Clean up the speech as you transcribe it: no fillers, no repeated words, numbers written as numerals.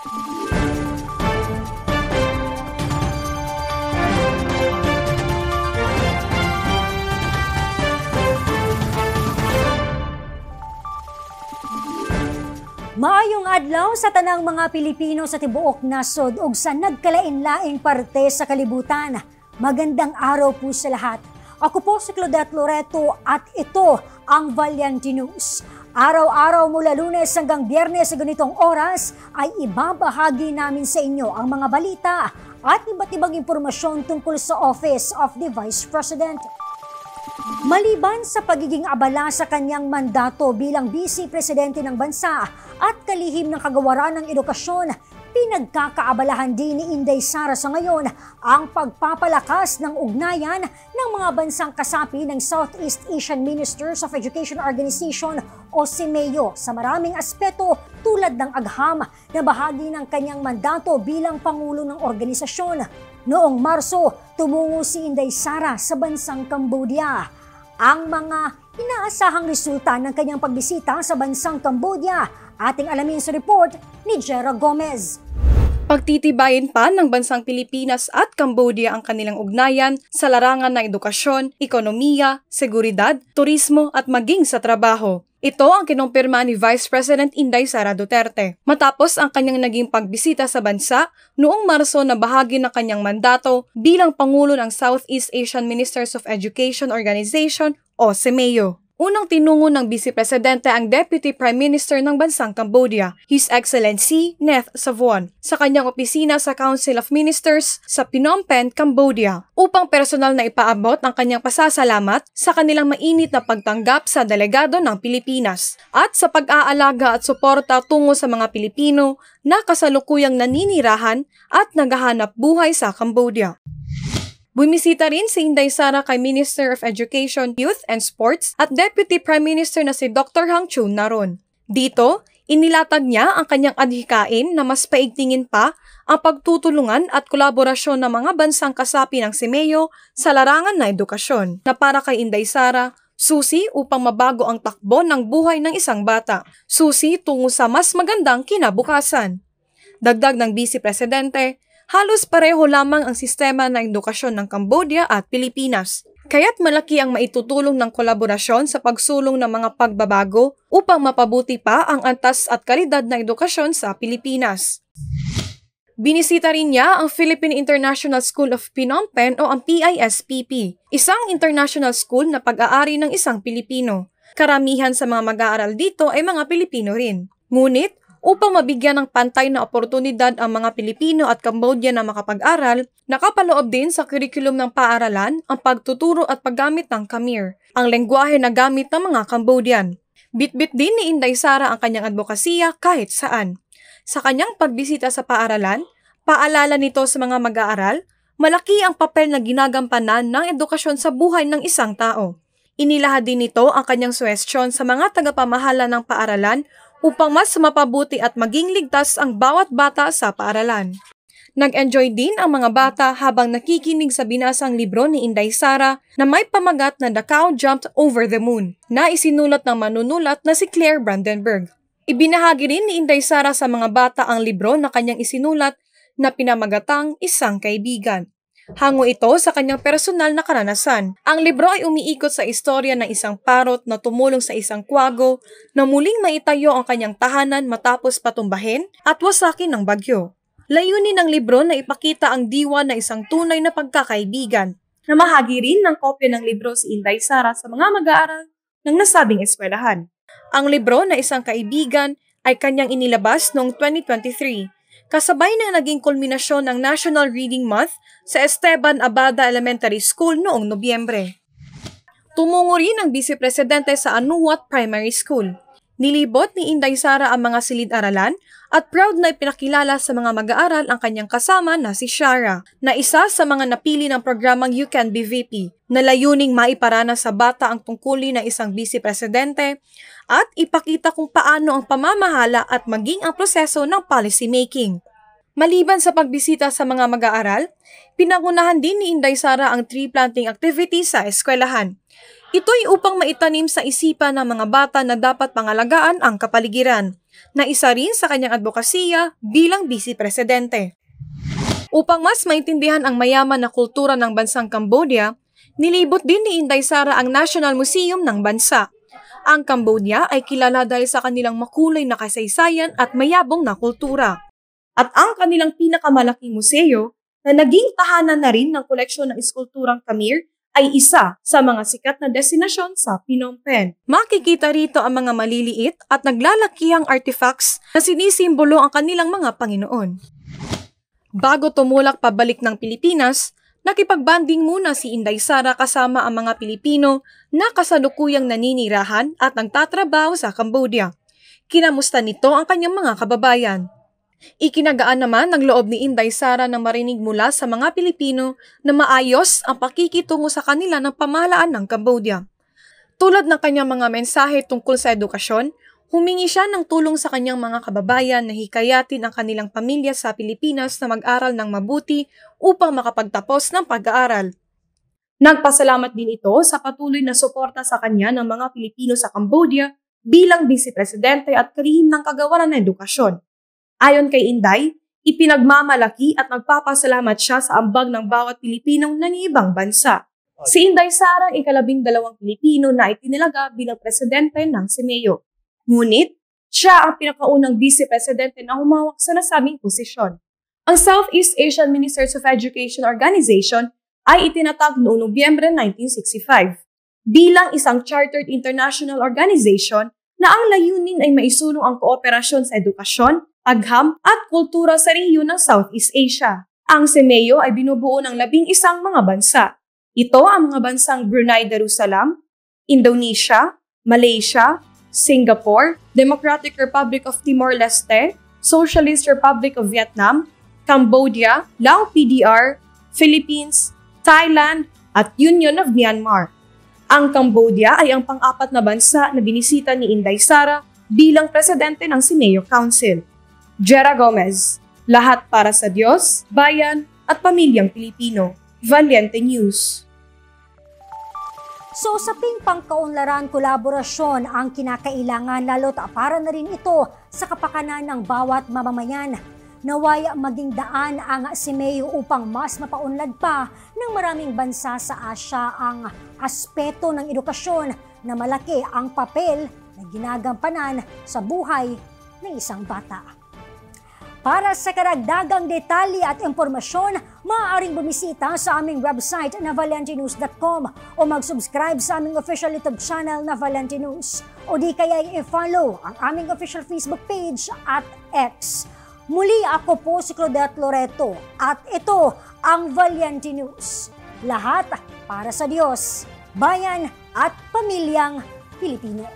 Maayong adlaw sa tanang mga Pilipino sa tibuok nasod ug sa nagkalain-laing parte sa kalibutan. Magandang araw po sa lahat. Ako po si Claudette Loreto at ito ang Valiente News. Araw-araw mula Lunes hanggang Biyernes sa ganitong oras ay ibabahagi namin sa inyo ang mga balita at iba't ibang impormasyon tungkol sa Office of the Vice President. Maliban sa pagiging abala sa kanyang mandato bilang Vice Presidente ng bansa at kalihim ng kagawaran ng edukasyon, pinagkakaabalahan din ni Inday Sara sa ngayon ang pagpapalakas ng ugnayan ng mga bansang kasapi ng Southeast Asian Ministers of Education Organization o SEMEO sa maraming aspeto tulad ng agham na bahagi ng kanyang mandato bilang Pangulo ng organisasyon. Noong Marso, tumungo si Inday Sara sa bansang Cambodia. Ang mga inaasahang resulta ng kanyang pagbisita sa bansang Cambodia, ating alamin sa report ni Jera Gomez. Pagtitibayin pa ng bansang Pilipinas at Cambodia ang kanilang ugnayan sa larangan ng edukasyon, ekonomiya, seguridad, turismo at maging sa trabaho. Ito ang kinumpirma ni Vice President Inday Sara Duterte matapos ang kanyang naging pagbisita sa bansa noong Marso na bahagi ng kanyang mandato bilang Pangulo ng Southeast Asian Ministers of Education Organization o SEMEO. Unang tinungo ng Vice Presidente ang Deputy Prime Minister ng bansang Cambodia, His Excellency Neth Savuon, sa kanyang opisina sa Council of Ministers sa Phnom Penh, Cambodia, upang personal na ipaabot ang kanyang pasasalamat sa kanilang mainit na pagtanggap sa delegado ng Pilipinas at sa pag-aalaga at suporta tungo sa mga Pilipino na kasalukuyang naninirahan at naghahanap buhay sa Cambodia. Bumisita rin si Inday Sara kay Minister of Education, Youth and Sports at Deputy Prime Minister na si Dr. Hang Chun naron. Dito, inilatag niya ang kanyang adhikain na mas paigtingin pa ang pagtutulungan at kolaborasyon ng mga bansang kasapi ng SEMEO sa larangan ng edukasyon na para kay Inday Sara, susi upang mabago ang takbo ng buhay ng isang bata, susi tungo sa mas magandang kinabukasan. Dagdag ng Vice Presidente, halos pareho lamang ang sistema ng edukasyon ng Cambodia at Pilipinas. Kaya't malaki ang maitutulong ng kolaborasyon sa pagsulong ng mga pagbabago upang mapabuti pa ang antas at kalidad ng edukasyon sa Pilipinas. Binisita rin niya ang Philippine International School of Phnom Penh o ang PISPP, isang international school na pag-aari ng isang Pilipino. Karamihan sa mga mag-aaral dito ay mga Pilipino rin. Ngunit, upang mabigyan ng pantay na oportunidad ang mga Pilipino at Cambodia na makapag-aral, nakapaloob din sa kurikulum ng paaralan ang pagtuturo at paggamit ng Khmer, ang lengguwahe na gamit ng mga Cambodian. Bitbit din ni Inday Sara ang kanyang advokasya kahit saan. Sa kanyang pagbisita sa paaralan, paalala nito sa mga mag-aaral, malaki ang papel na ginagampanan ng edukasyon sa buhay ng isang tao. Inilahad din nito ang kanyang suwestyon sa mga tagapamahala ng paaralan upang mas mapabuti at maging ligtas ang bawat bata sa paaralan. Nag-enjoy din ang mga bata habang nakikinig sa binasang libro ni Inday Sara na may pamagat na The Cow Jumped Over the Moon na isinulat ng manunulat na si Claire Brandenburg. Ibinahagi rin ni Inday Sara sa mga bata ang libro na kanyang isinulat na pinamagatang Isang Kaibigan. Hango ito sa kanyang personal na karanasan. Ang libro ay umiikot sa istorya ng isang parot na tumulong sa isang kwago na muling maitayo ang kanyang tahanan matapos patumbahin at wasakin ng bagyo. Layunin ng libro na ipakita ang diwa na isang tunay na pagkakaibigan. Namahagi rin ng kopya ng libro si Inday Sara sa mga mag-aaral ng nasabing eskwelahan. Ang libro na Isang Kaibigan ay kanyang inilabas noong 2023. Kasabay na naging kulminasyon ng National Reading Month sa Esteban Abada Elementary School noong Nobyembre. Tumungo rin ang Vice Presidente sa Anuwat Primary School. Nilibot ni Inday Sara ang mga silid-aralan at proud na ipinakilala sa mga mag-aaral ang kanyang kasama na si Shara, na isa sa mga napili ng programang You Can Be VP, na layuning maiparana sa bata ang tungkulin ng isang Vice Presidente at ipakita kung paano ang pamamahala at maging ang proseso ng policy making. Maliban sa pagbisita sa mga mag-aaral, pinangunahan din ni Inday Sara ang tree planting activity sa eskwelahan. Ito'y upang maitanim sa isipan ng mga bata na dapat pangalagaan ang kapaligiran. na isa rin sa kanyang advokasya bilang Vice Presidente. Upang mas maintindihan ang mayaman na kultura ng bansang Cambodia, nilibot din ni Inday Sara ang National Museum ng bansa. Ang Cambodia ay kilala dahil sa kanilang makulay na kasaysayan at mayabong na kultura. At ang kanilang pinakamalaking museo na naging tahanan na rin ng koleksyon ng eskulturang Khmer ay isa sa mga sikat na destinasyon sa Phnom Penh. Makikita rito ang mga maliliit at naglalakihang artifacts na sinisimbolo ang kanilang mga Panginoon. Bago tumulak pabalik ng Pilipinas, nakipagbanding muna si Inday Sara kasama ang mga Pilipino na kasalukuyang naninirahan at nagtatrabaho sa Cambodia. Kinamusta nito ang kanyang mga kababayan. Ikinagaan naman ng loob ni Inday Sara na marinig mula sa mga Pilipino na maayos ang pakikitungo sa kanila ng pamahalaan ng Cambodia. Tulad ng kanyang mga mensahe tungkol sa edukasyon, humingi siya ng tulong sa kanyang mga kababayan na hikayatin ang kanilang pamilya sa Pilipinas na mag-aral ng mabuti upang makapagtapos ng pag-aaral. Nagpasalamat din ito sa patuloy na suporta sa kanya ng mga Pilipino sa Cambodia bilang Vice Presidente at kalihim ng kagawaran ng edukasyon. Ayon kay Inday, ipinagmamalaki at nagpapasalamat siya sa ambag ng bawat Pilipinong nangibang bansa. Si Inday Sara ang ika-12 Pilipino na itinilaga bilang presidente ng CMEO. Ngunit, siya ang pinakaunang Vice Presidente na humawak sa nasabing posisyon. Ang Southeast Asian Ministers of Education Organization ay itinatag noong Nobyembre 1965 bilang isang chartered international organization na ang layunin ay maisulong ang kooperasyon sa edukasyon, agham at kultura sa rehiyon ng Southeast Asia. Ang CMEO ay binubuo ng 11 mga bansa. Ito ang mga bansang Brunei Darussalam, Indonesia, Malaysia, Singapore, Democratic Republic of Timor-Leste, Socialist Republic of Vietnam, Cambodia, Lao PDR, Philippines, Thailand, at Union of Myanmar. Ang Cambodia ay ang pang-apat na bansa na binisita ni Inday Sara bilang presidente ng CMEO Council. Jera Gomez, lahat para sa Diyos, bayan at pamilyang Pilipino. Valiente News. So sa pangkaunlaran kolaborasyon ang kinakailangan lalo't para na rin ito sa kapakanan ng bawat mamamayan. Naway maging daan ang CMEO upang mas mapaunlad pa ng maraming bansa sa Asya ang aspeto ng edukasyon na malaki ang papel na ginagampanan sa buhay ng isang bata. Para sa karagdagang detalye at impormasyon, maaaring bumisita sa aming website na valentinews.com o mag-subscribe sa aming official YouTube channel na Valente News o di kaya i-follow ang aming official Facebook page at X. Muli ako po si Claudette Loreto at ito ang Valiente News. Lahat para sa Diyos, bayan at pamilyang Pilipino.